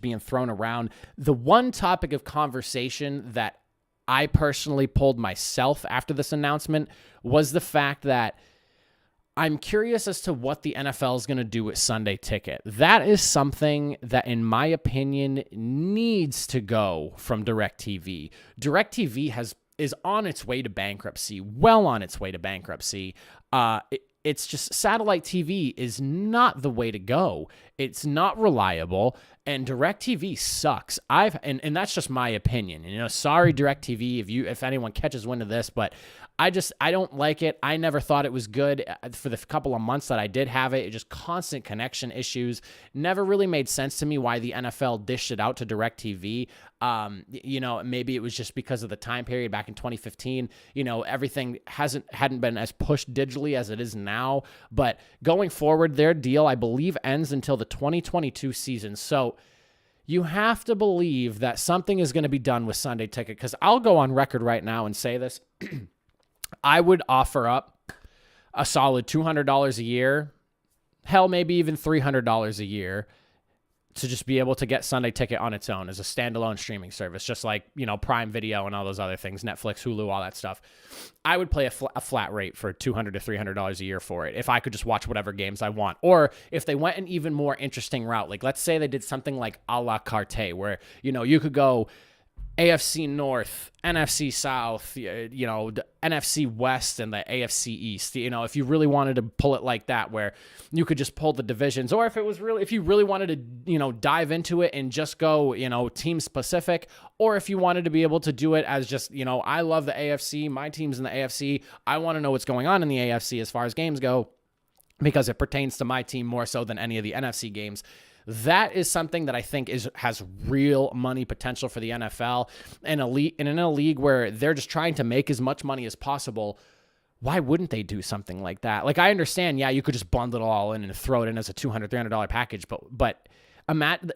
being thrown around. The one topic of conversation that I personally pulled myself after this announcement was the fact that I'm curious as to what the NFL is going to do with Sunday Ticket. That is something that, in my opinion, needs to go from DirecTV. DirecTV is on its way to bankruptcy, well on its way to bankruptcy. It's just satellite TV is not the way to go. It's not reliable, and DirecTV sucks. And that's just my opinion. Sorry DirecTV if anyone catches wind of this, but I don't like it. I never thought it was good for the couple of months that I did have it. It just constant connection issues. Never really made sense to me why the NFL dished it out to DirecTV. Maybe it was just because of the time period back in 2015. Everything hadn't been as pushed digitally as it is now. But going forward, their deal, I believe, ends until the 2022 season. So you have to believe that something is going to be done with Sunday Ticket, because I'll go on record right now and say this. I would offer up a solid $200 a year, hell, maybe even $300 a year, to just be able to get Sunday Ticket on its own as a standalone streaming service, just like, Prime Video and all those other things, Netflix, Hulu, all that stuff. I would pay a flat rate for $200 to $300 a year for it if I could just watch whatever games I want. Or if they went an even more interesting route, like let's say they did something like a la carte, where, you could go AFC North, NFC South, the NFC West, and the AFC East. If you really wanted to pull it like that, where you could just pull the divisions, or if you really wanted to, dive into it and just go, team specific, or if you wanted to be able to do it as just, I love the AFC, my team's in the AFC, I want to know what's going on in the AFC as far as games go, because it pertains to my team more so than any of the NFC games. That is something that I think has real money potential for the NFL, and in a league where they're just trying to make as much money as possible. Why wouldn't they do something like that? Like, I understand, yeah, you could just bundle it all in and throw it in as a $200, $300 package, but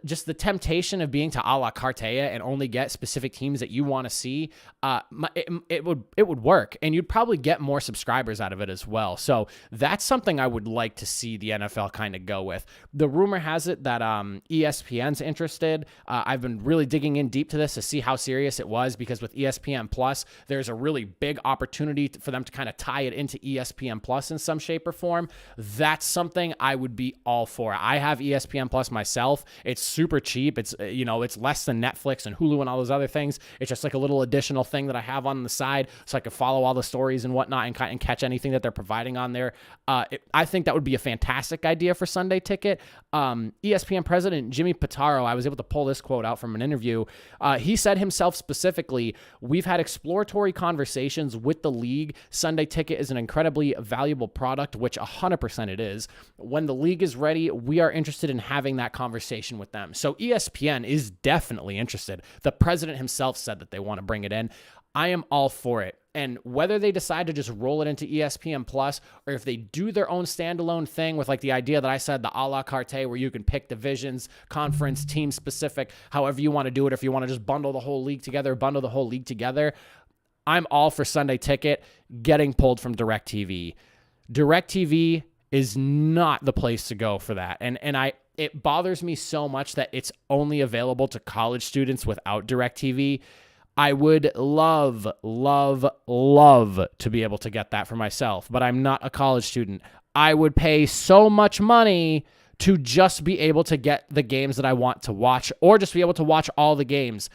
just the temptation of being to a la carte and only get specific teams that you want to see, it would work, and you'd probably get more subscribers out of it as well. So that's something I would like to see the NFL kind of go with. The rumor has it that ESPN's interested. I've been really digging in deep to this to see how serious it was, because with ESPN Plus, there's a really big opportunity for them to kind of tie it into ESPN Plus in some shape or form. That's something I would be all for. I have ESPN Plus myself. It's super cheap. It's it's less than Netflix and Hulu and all those other things. It's just like a little additional thing that I have on the side, so I can follow all the stories and whatnot and catch anything that they're providing on there. I think that would be a fantastic idea for Sunday Ticket. ESPN president Jimmy Pitaro, I was able to pull this quote out from an interview. He said himself specifically, "We've had exploratory conversations with the league. Sunday Ticket is an incredibly valuable product," which 100% it is. "When the league is ready, we are interested in having that conversation with them." So ESPN is definitely interested. The president himself said that they want to bring it in. I am all for it. And whether they decide to just roll it into ESPN Plus, or if they do their own standalone thing with like the idea that I said, the a la carte, where you can pick divisions, conference, team specific, however you want to do it. If you want to just bundle the whole league together, I'm all for Sunday Ticket getting pulled from DirecTV. DirecTV is not the place to go for that. And it bothers me so much that it's only available to college students without DirecTV. I would love, love, love to be able to get that for myself, but I'm not a college student. I would pay so much money to just be able to get the games that I want to watch, or just be able to watch all the games.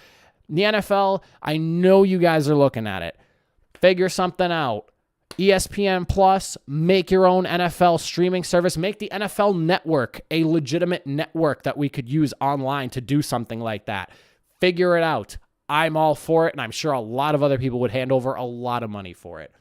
The NFL, I know you guys are looking at it. Figure something out. ESPN Plus, make your own NFL streaming service. Make the NFL Network a legitimate network that we could use online to do something like that. Figure it out. I'm all for it, and I'm sure a lot of other people would hand over a lot of money for it.